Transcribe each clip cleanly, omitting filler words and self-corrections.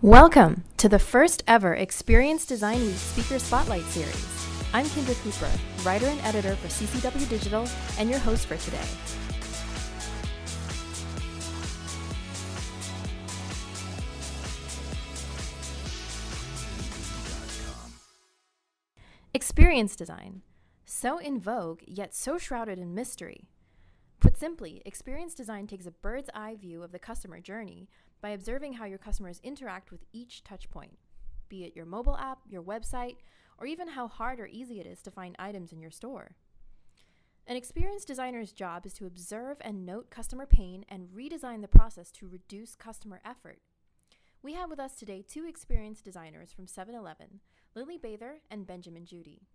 Welcome to the first ever Experience Design Week Speaker Spotlight Series. I'm Kendra Cooper, writer and editor for CCW Digital, and your host for today. Experience design, so in vogue, yet so shrouded in mystery. Put simply, experience design takes a bird's eye view of the customer journey by observing how your customers interact with each touch point, be it your mobile app, your website, or even how hard or easy it is to find items in your store. An experience designer's job is to observe and note customer pain and redesign the process to reduce customer effort. We have with us today two experienced designers from 7-Eleven, Lily Bather and Benjamin Judy.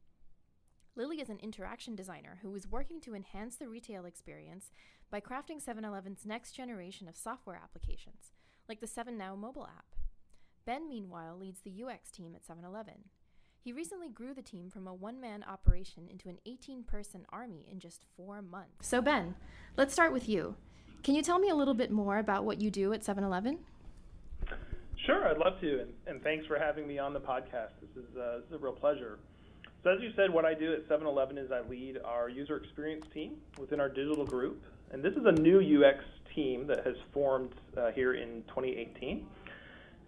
Lily is an interaction designer who is working to enhance the retail experience by crafting 7-Eleven's next generation of software applications, like the 7NOW mobile app. Ben, meanwhile, leads the UX team at 7-Eleven. He recently grew the team from a one-man operation into an 18-person army in just 4 months. So Ben, let's start with you. Can you tell me a little bit more about what you do at 7-Eleven? Sure, I'd love to, and thanks for having me on the podcast. This is a real pleasure. So as you said, what I do at 7-Eleven is I lead our user experience team within our digital group, and this is a new UX team that has formed here in 2018.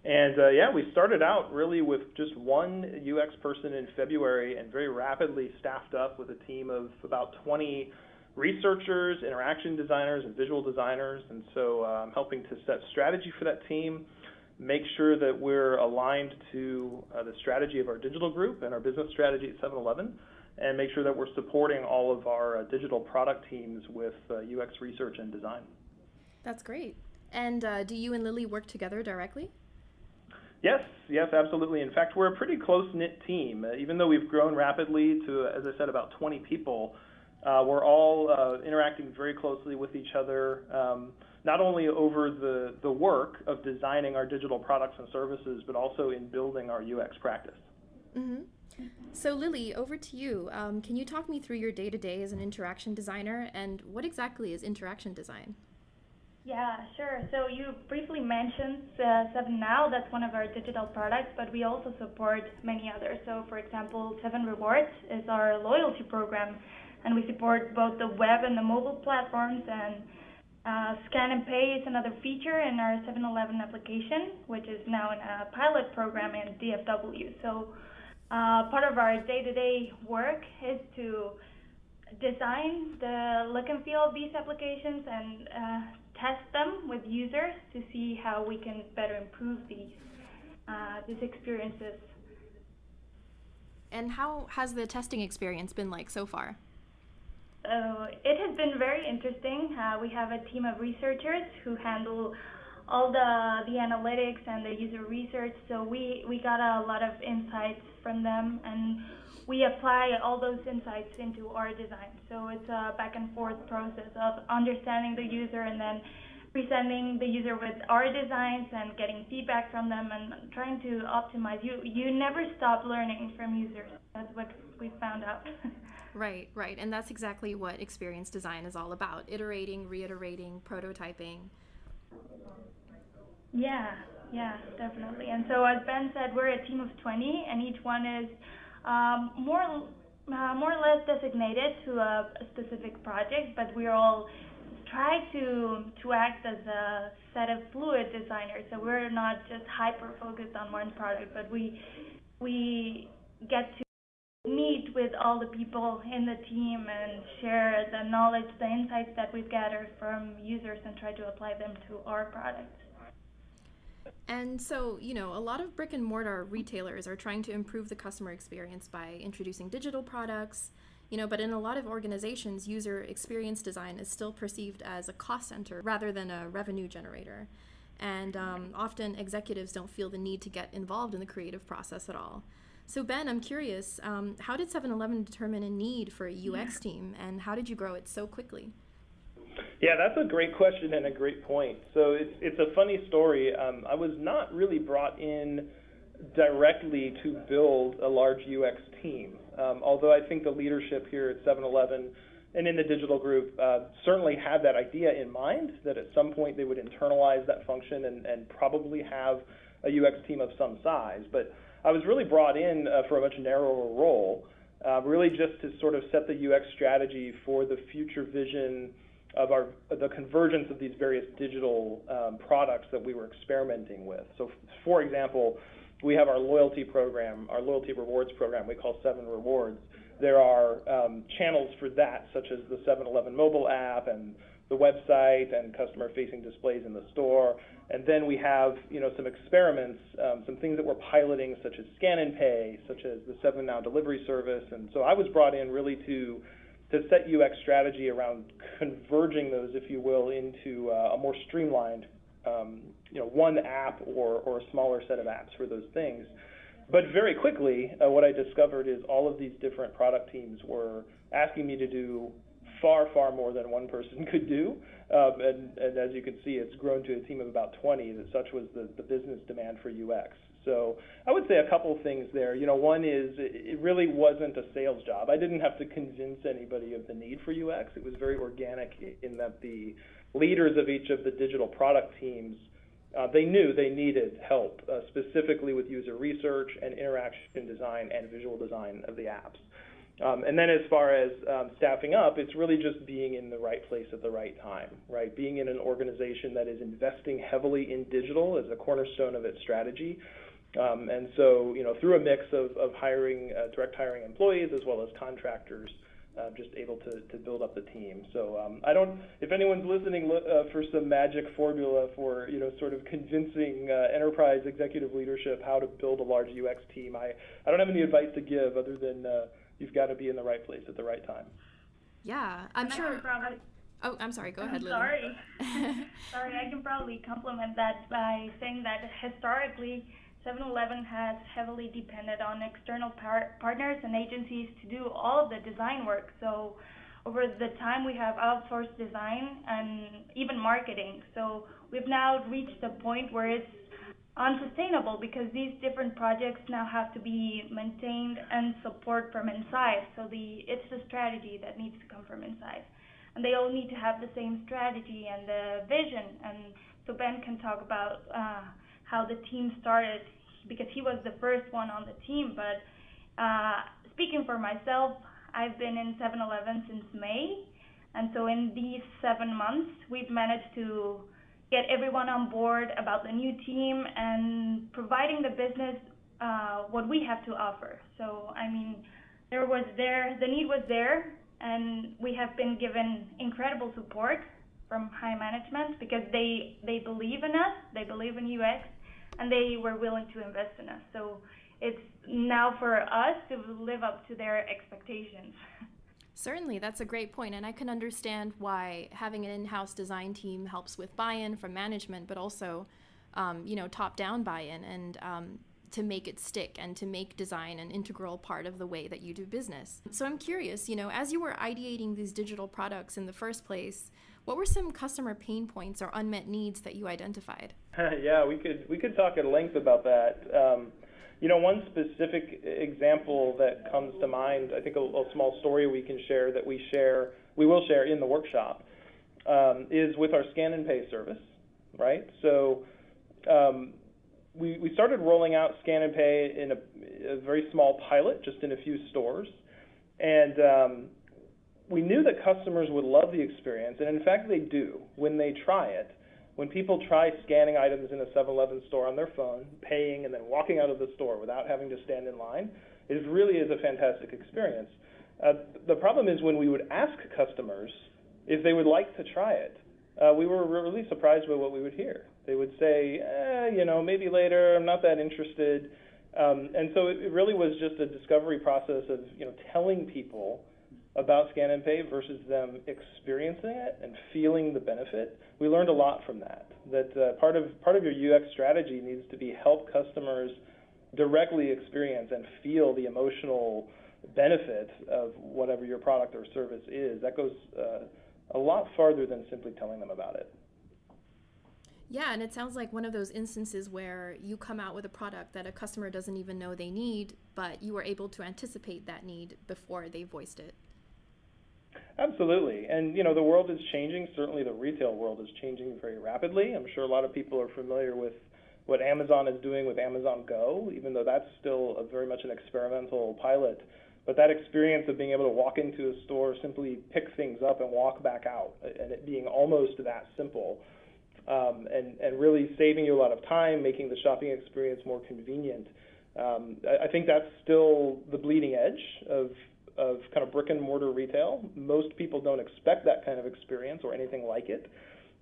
And we started out really with just one UX person in February and very rapidly staffed up with a team of about 20 researchers, interaction designers, and visual designers. And so I'm helping to set strategy for that team, make sure that we're aligned to the strategy of our digital group and our business strategy at 7-Eleven, and make sure that we're supporting all of our digital product teams with UX research and design. That's great. And do you and Lily work together directly? Yes, absolutely. In fact, we're a pretty close-knit team. Even though we've grown rapidly to, as I said, about 20 people, we're all interacting very closely with each other, not only over the work of designing our digital products and services, but also in building our UX practice. Mm-hmm. So Lily, over to you. Can you talk me through your day-to-day as an interaction designer, and what exactly is interaction design? Yeah, sure. So you briefly mentioned 7NOW, that's one of our digital products, but we also support many others. So for example, 7 Rewards is our loyalty program, and we support both the web and the mobile platforms, and Scan and Pay is another feature in our 7-Eleven application, which is now in a pilot program in DFW. So part of our day-to-day work is to design the look and feel of these applications and test them with users to see how we can better improve these experiences. And how has the testing experience been like so far? It has been very interesting. We have a team of researchers who handle all the analytics and the user research, so we got a lot of insights from them, and we apply all those insights into our design. So it's a back and forth process of understanding the user and then presenting the user with our designs and getting feedback from them and trying to optimize. You never stop learning from users. That's what we found out. Right. And that's exactly what experience design is all about. Iterating, reiterating, prototyping. Yeah, definitely. And so as Ben said, we're a team of 20, and each one is more or less designated to a specific project, but we all try to act as a set of fluid designers. So we're not just hyper-focused on one product, but we get to meet with all the people in the team and share the knowledge, the insights that we've gathered from users and try to apply them to our products. And so, a lot of brick and mortar retailers are trying to improve the customer experience by introducing digital products, but in a lot of organizations, user experience design is still perceived as a cost center rather than a revenue generator. And often executives don't feel the need to get involved in the creative process at all. So Ben, I'm curious, how did 7-Eleven determine a need for a UX team, and how did you grow it so quickly? Yeah, that's a great question and a great point. So it's a funny story. I was not really brought in directly to build a large UX team, although I think the leadership here at 7-Eleven and in the digital group certainly had that idea in mind, that at some point they would internalize that function and probably have a UX team of some size. But I was really brought in for a much narrower role, really just to sort of set the UX strategy for the future vision of the convergence of these various digital products that we were experimenting with. So, for example, we have our loyalty program, our loyalty rewards program we call 7 Rewards. There are channels for that, such as the 7-Eleven mobile app and the website and customer-facing displays in the store. And then we have, some experiments, some things that we're piloting, such as Scan and Pay, such as the 7 Now delivery service. And so I was brought in really to set UX strategy around converging those, if you will, into a more streamlined, one app or a smaller set of apps for those things. But very quickly, what I discovered is all of these different product teams were asking me to do far, far more than one person could do. And as you can see, it's grown to a team of about 20. That such was the business demand for UX. So I would say a couple of things there. One is it really wasn't a sales job. I didn't have to convince anybody of the need for UX. It was very organic in that the leaders of each of the digital product teams, they knew they needed help, specifically with user research and interaction design and visual design of the apps. And then as far as staffing up, it's really just being in the right place at the right time, right? Being in an organization that is investing heavily in digital as a cornerstone of its strategy. And so, through a mix of hiring, direct hiring employees as well as contractors, just able to build up the team. So if anyone's listening for some magic formula for, sort of convincing enterprise executive leadership how to build a large UX team, I don't have any advice to give other than you've got to be in the right place at the right time. Yeah, I'm sure. Oh, I'm sorry. Go ahead, Lily. Sorry, I can probably complement that by saying that historically, 7-Eleven has heavily depended on external partners and agencies to do all of the design work. So over the time, we have outsourced design and even marketing. So we've now reached a point where it's unsustainable because these different projects now have to be maintained and support from inside. So it's the strategy that needs to come from inside. And they all need to have the same strategy and the vision. And so Ben can talk about how the team started, because he was the first one on the team. But speaking for myself, I've been in 7-Eleven since May. And so in these 7 months, we've managed to get everyone on board about the new team and providing the business what we have to offer. So, the need was there, and we have been given incredible support from high management because they believe in us, they believe in UX, and they were willing to invest in us. So it's now for us to live up to their expectations. Certainly, that's a great point, and I can understand why having an in-house design team helps with buy-in from management, but also, top-down buy-in and to make it stick and to make design an integral part of the way that you do business. So I'm curious, as you were ideating these digital products in the first place, what were some customer pain points or unmet needs that you identified? Yeah, we could talk at length about that. One specific example that comes to mind, I think a small story we can share that we will share in the workshop, is with our Scan and Pay service, right? So we started rolling out Scan and Pay in a very small pilot, just in a few stores, and we knew that customers would love the experience, and in fact they do when they try it. When people try scanning items in a 7-Eleven store on their phone, paying, and then walking out of the store without having to stand in line, it really is a fantastic experience. The problem is when we would ask customers if they would like to try it, we were really surprised by what we would hear. They would say, maybe later, I'm not that interested. And so it really was just a discovery process of, telling people about Scan and Pay versus them experiencing it and feeling the benefit. We learned a lot from that. That part of your UX strategy needs to be help customers directly experience and feel the emotional benefit of whatever your product or service is. That goes a lot farther than simply telling them about it. Yeah, and it sounds like one of those instances where you come out with a product that a customer doesn't even know they need, but you were able to anticipate that need before they voiced it. Absolutely. And, the world is changing. Certainly the retail world is changing very rapidly. I'm sure a lot of people are familiar with what Amazon is doing with Amazon Go, even though that's still very much an experimental pilot. But that experience of being able to walk into a store, simply pick things up and walk back out, and it being almost that simple, and really saving you a lot of time, making the shopping experience more convenient. I think that's still the bleeding edge of kind of brick and mortar retail. Most people don't expect that kind of experience or anything like it.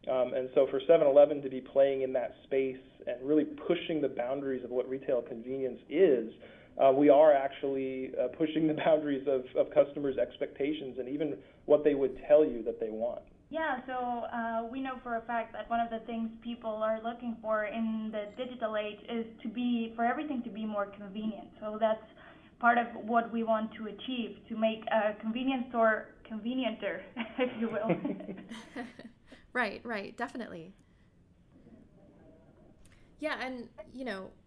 And so for 7-Eleven to be playing in that space and really pushing the boundaries of what retail convenience is, we are actually pushing the boundaries of customers' expectations and even what they would tell you that they want. Yeah, so we know for a fact that one of the things people are looking for in the digital age is for everything to be more convenient. So that's part of what we want to achieve, to make a convenience store convenienter, if you will. Right, definitely. Yeah, and,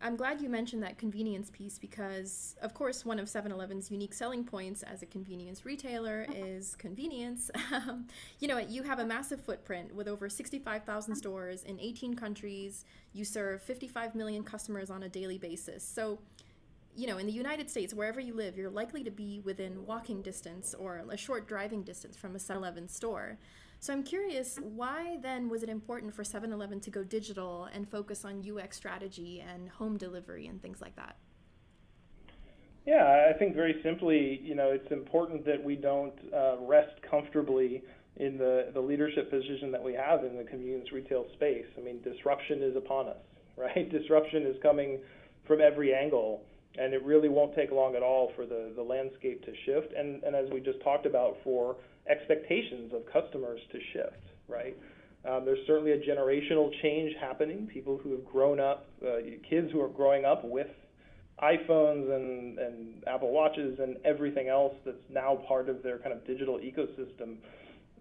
I'm glad you mentioned that convenience piece because, of course, one of 7-Eleven's unique selling points as a convenience retailer is convenience. You have a massive footprint with over 65,000 stores in 18 countries. You serve 55 million customers on a daily basis. So, in the United States, wherever you live, you're likely to be within walking distance or a short driving distance from a 7-Eleven store. So I'm curious, why then was it important for 7-Eleven to go digital and focus on UX strategy and home delivery and things like that? Yeah, I think very simply, it's important that we don't rest comfortably in the leadership position that we have in the convenience retail space. I mean, disruption is upon us, right? Disruption is coming from every angle, and it really won't take long at all for the landscape to shift. And as we just talked about, for expectations of customers to shift, right? There's certainly a generational change happening. People who have grown up, kids who are growing up with iPhones and Apple Watches and everything else that's now part of their kind of digital ecosystem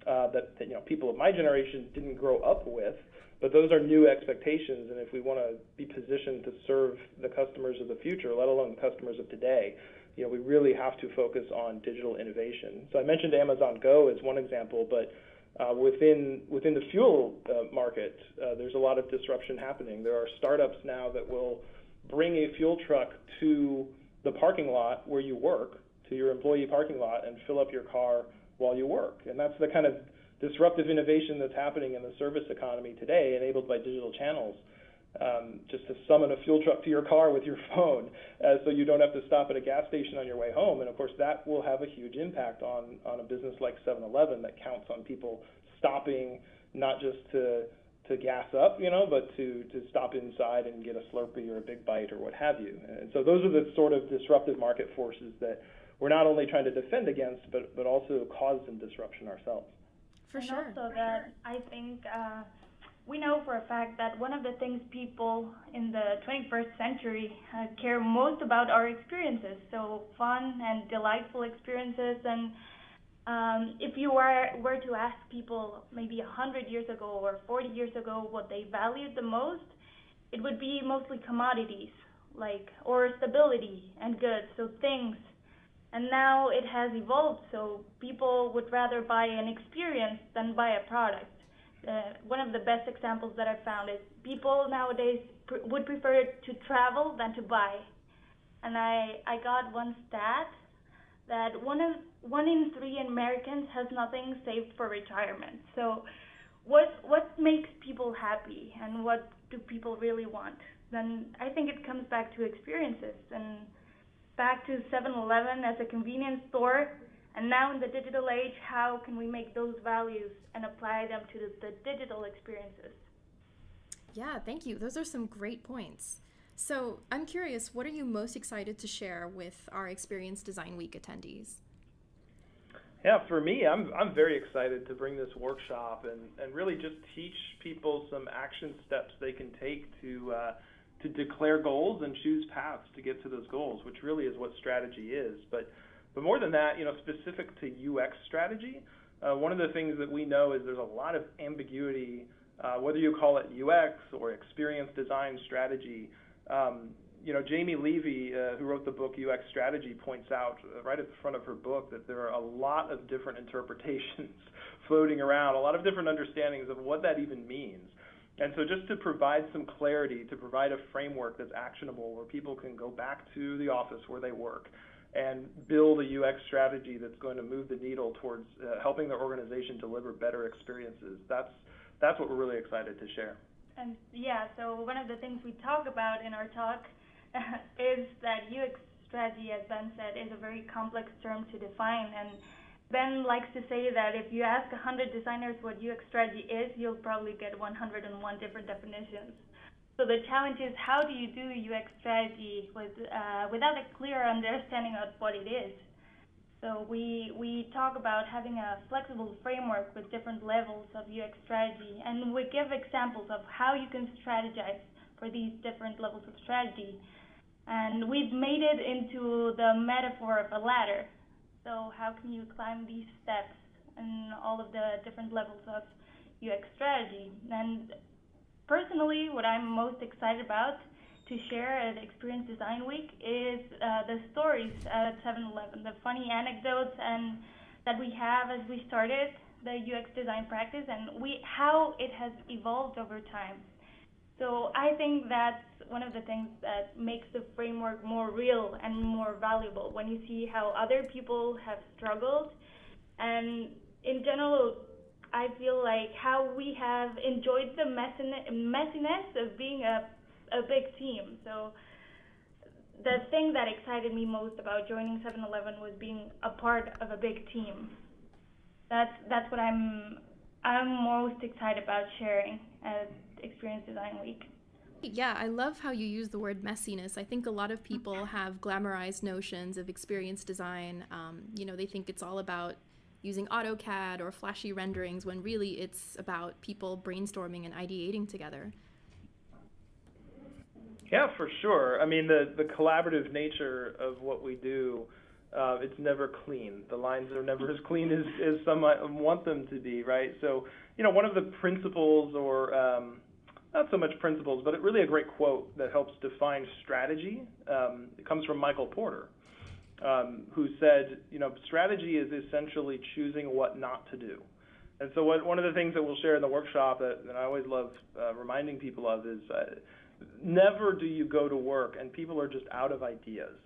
that people of my generation didn't grow up with. But those are new expectations, and if we want to be positioned to serve the customers of the future, let alone the customers of today, we really have to focus on digital innovation. So I mentioned Amazon Go as one example, but within the fuel market, there's a lot of disruption happening. There are startups now that will bring a fuel truck to the parking lot where you work, to your employee parking lot, and fill up your car while you work. And that's the kind of disruptive innovation that's happening in the service economy today, enabled by digital channels. Just to summon a fuel truck to your car with your phone, so you don't have to stop at a gas station on your way home. And of course, that will have a huge impact on a business like 7-Eleven that counts on people stopping not just to gas up, but to stop inside and get a Slurpee or a Big Bite or what have you. And so those are the sort of disruptive market forces that we're not only trying to defend against, but also cause some disruption ourselves. And also that I think we know for a fact that one of the things people in the 21st century care most about are experiences, so fun and delightful experiences. And if you were to ask people maybe 100 years ago or 40 years ago what they valued the most, it would be mostly commodities, or stability and goods, so things. And now it has evolved, so people would rather buy an experience than buy a product. One of the best examples that I've found is people nowadays would prefer to travel than to buy. And I got one stat that one in 3 Americans has nothing saved for retirement. So what makes people happy and what do people really want? Then I think it comes back to experiences and back to 7-Eleven as a convenience store, and now in the digital age, how can we make those values and apply them to the digital experiences? Yeah, thank you. Those are some great points. So I'm curious, what are you most excited to share with our Experience Design Week attendees? Yeah, for me, I'm very excited to bring this workshop and really just teach people some action steps they can take to declare goals and choose paths to get to those goals, which really is what strategy is. But more than that, specific to UX strategy, one of the things that we know is there's a lot of ambiguity, whether you call it UX or experience design strategy. Jamie Levy, who wrote the book UX Strategy, points out right at the front of her book that there are a lot of different interpretations floating around, a lot of different understandings of what that even means. And so just to provide some clarity, to provide a framework that's actionable where people can go back to the office where they work and build a UX strategy that's going to move the needle towards helping their organization deliver better experiences. That's what we're really excited to share. And yeah, so one of the things we talk about in our talk is that UX strategy, as Ben said, is a very complex term to define. And Ben likes to say that if you ask 100 designers what UX strategy is, you'll probably get 101 different definitions. So the challenge is, how do you do UX strategy without a clear understanding of what it is? So we talk about having a flexible framework with different levels of UX strategy, and we give examples of how you can strategize for these different levels of strategy. And we've made it into the metaphor of a ladder. So how can you climb these steps and all of the different levels of UX strategy? And personally, what I'm most excited about to share at Experience Design Week is the stories at 7-Eleven, the funny anecdotes and that we have as we started the UX design practice, and how it has evolved over time. So I think that's one of the things that makes the framework more real and more valuable, when you see how other people have struggled. And in general, I feel like how we have enjoyed the messiness of being a big team. So the thing that excited me most about joining 7-Eleven was being a part of a big team. That's what I'm most excited about sharing at Experience Design Week. Yeah, I love how you use the word messiness. I think a lot of people have glamorized notions of experience design. They think it's all about using AutoCAD or flashy renderings, when really it's about people brainstorming and ideating together. Yeah, for sure. I mean, the collaborative nature of what we do, it's never clean. The lines are never as clean as some might want them to be, right? So, one of the principles, or not so much principles, but really a great quote that helps define strategy, it comes from Michael Porter, who said, strategy is essentially choosing what not to do. And so one of the things that we'll share in the workshop that I always love reminding people of is never do you go to work and people are just out of ideas,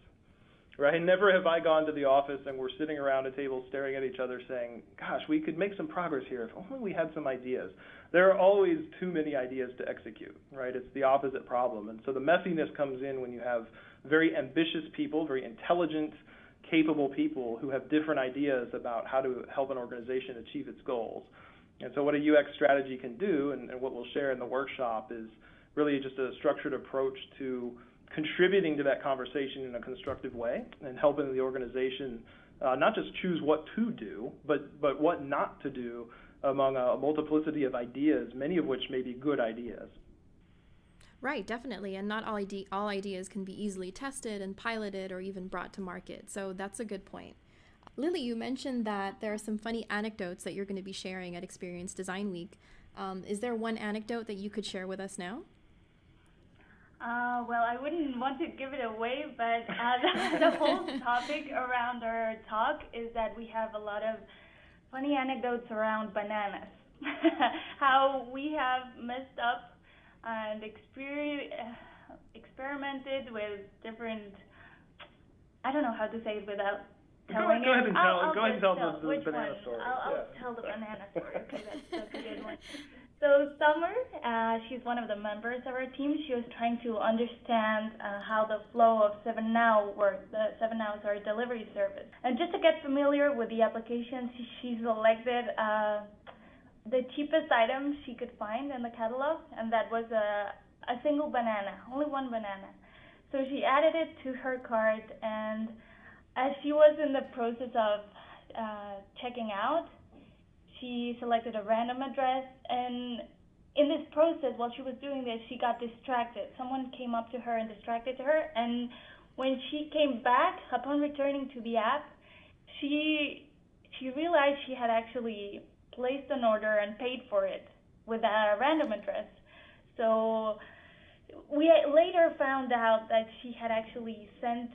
right? Never have I gone to the office and we're sitting around a table staring at each other saying, gosh, we could make some progress here if only we had some ideas. There are always too many ideas to execute, right? It's the opposite problem. And so the messiness comes in when you have very ambitious people, very intelligent, capable people who have different ideas about how to help an organization achieve its goals. And so what a UX strategy can do, and what we'll share in the workshop, is really just a structured approach to contributing to that conversation in a constructive way and helping the organization not just choose what to do, but what not to do among a multiplicity of ideas, many of which may be good ideas. Right, definitely. And not all ideas can be easily tested and piloted or even brought to market. So that's a good point. Lily, you mentioned that there are some funny anecdotes that you're going to be sharing at Experience Design Week. Is there one anecdote that you could share with us now? Well, I wouldn't want to give it away, but the whole topic around our talk is that we have a lot of funny anecdotes around bananas. How we have messed up and experimented with different, I don't know how to say it without telling it. Go ahead and tell the banana story. I'll tell the banana story, because that's a good one. So Summer, she's one of the members of our team. She was trying to understand how the flow of 7Now works. 7Now is our delivery service. And just to get familiar with the application, she selected the cheapest item she could find in the catalog, and that was a single banana, only one banana. So she added it to her cart, and as she was in the process of checking out, she selected a random address, and in this process, while she was doing this, she got distracted. Someone came up to her and distracted her, and when she came back, upon returning to the app, she realized she had actually placed an order and paid for it with a random address. So we later found out that she had actually sent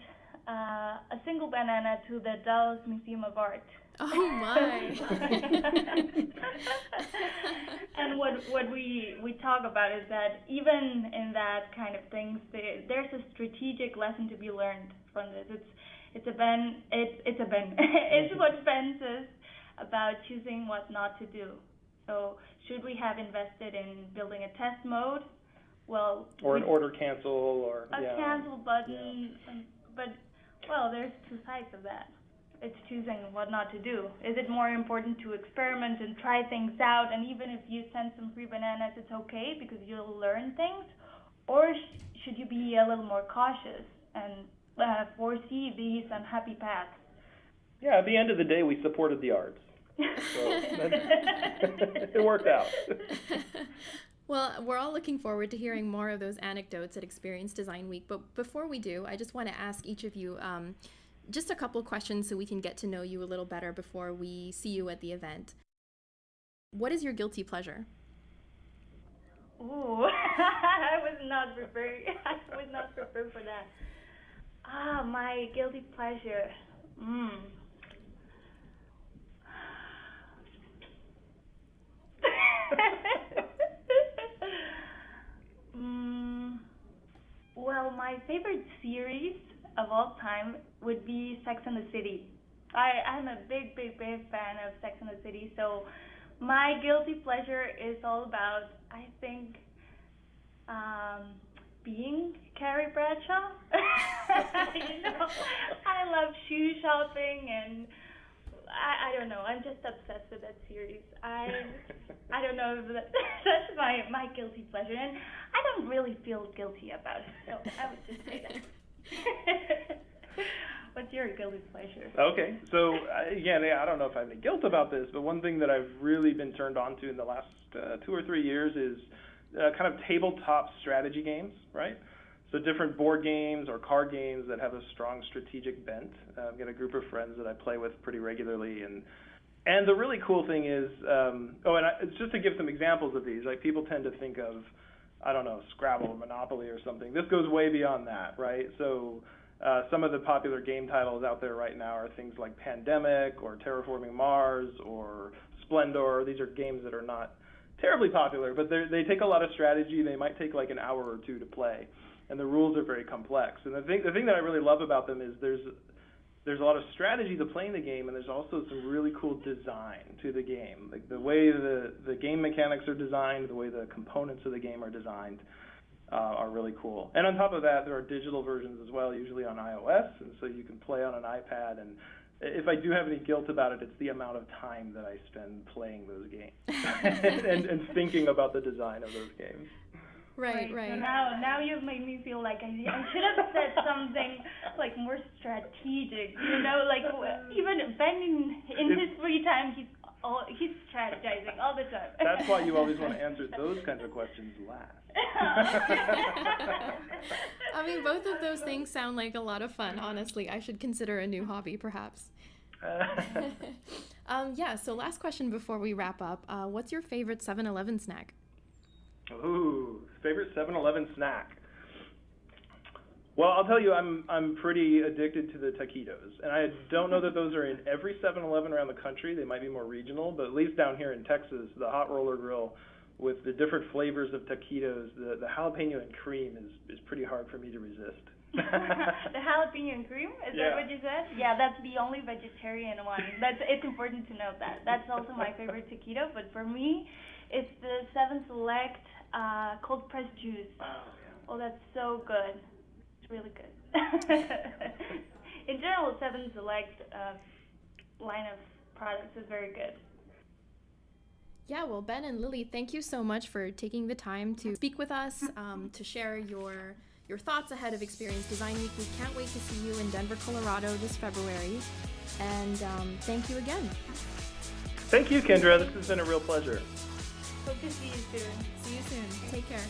a single banana to the Dallas Museum of Art. Oh my. And what we talk about is that even in that kind of things, there's a strategic lesson to be learned from this. It's what Ben says about choosing what not to do. So should we have invested in building a test mode? Well, or an order cancel, or cancel button, but there's two sides of that. It's choosing what not to do. Is it more important to experiment and try things out, and even if you send some free bananas, it's okay because you'll learn things? Or should you be a little more cautious and foresee these unhappy paths? Yeah, at the end of the day, we supported the arts. So it worked out. Well, we're all looking forward to hearing more of those anecdotes at Experience Design Week. But before we do, I just want to ask each of you just a couple questions so we can get to know you a little better before we see you at the event. What is your guilty pleasure? Ooh, I was not prepared. For that. My guilty pleasure. Well, my favorite series of all time would be Sex and the City. I'm a big fan of Sex and the City, so my guilty pleasure is all about, I think, being Carrie Bradshaw. I love shoe shopping, and I don't know, I'm just obsessed with that series. I don't know if that's my guilty pleasure, and I don't really feel guilty about it, so I would just say that. What's your guilty pleasure? Okay, so again, I don't know if I have any guilt about this, but one thing that I've really been turned on to in the last 2 or 3 years is kind of tabletop strategy games, right? So different board games or card games that have a strong strategic bent. I've got a group of friends that I play with pretty regularly, and the really cool thing is, it's just to give some examples of these. Like, people tend to think of, I don't know, Scrabble or Monopoly or something. This goes way beyond that, right? So some of the popular game titles out there right now are things like Pandemic or Terraforming Mars or Splendor. These are games that are not terribly popular, but they take a lot of strategy. They might take like an hour or two to play, and the rules are very complex. And the thing that I really love about them is there's a lot of strategy to playing the game, and there's also some really cool design to the game. Like the way the game mechanics are designed, the way the components of the game are designed are really cool. And on top of that, there are digital versions as well, usually on iOS, and so you can play on an iPad. And if I do have any guilt about it, it's the amount of time that I spend playing those games and thinking about the design of those games. Right. So now you've made me feel like I should have said something like more strategic. Like even Ben in his free time, he's strategizing all the time. That's why you always want to answer those kinds of questions last. I mean, both of those things sound like a lot of fun, honestly. I should consider a new hobby, perhaps. So last question before we wrap up. What's your favorite 7-Eleven snack? Ooh, favorite 7-Eleven snack. Well, I'll tell you, I'm pretty addicted to the taquitos, and I don't know that those are in every 7-Eleven around the country. They might be more regional, but at least down here in Texas, the hot roller grill with the different flavors of taquitos, the jalapeno and cream is pretty hard for me to resist. The jalapeno and cream? Is that what you said? Yeah, that's the only vegetarian one. It's important to note that. That's also my favorite taquito, but for me, it's the 7 Select cold pressed juice. Oh, that's so good. It's really good. In general, 7 Select line of products is very good. Yeah, well, Ben and Lily, thank you so much for taking the time to speak with us, to share your thoughts ahead of Experience Design Week. We can't wait to see you in Denver, Colorado this February. And thank you again. Thank you, Kendra. This has been a real pleasure. Hope to see you soon. See you soon. Take care.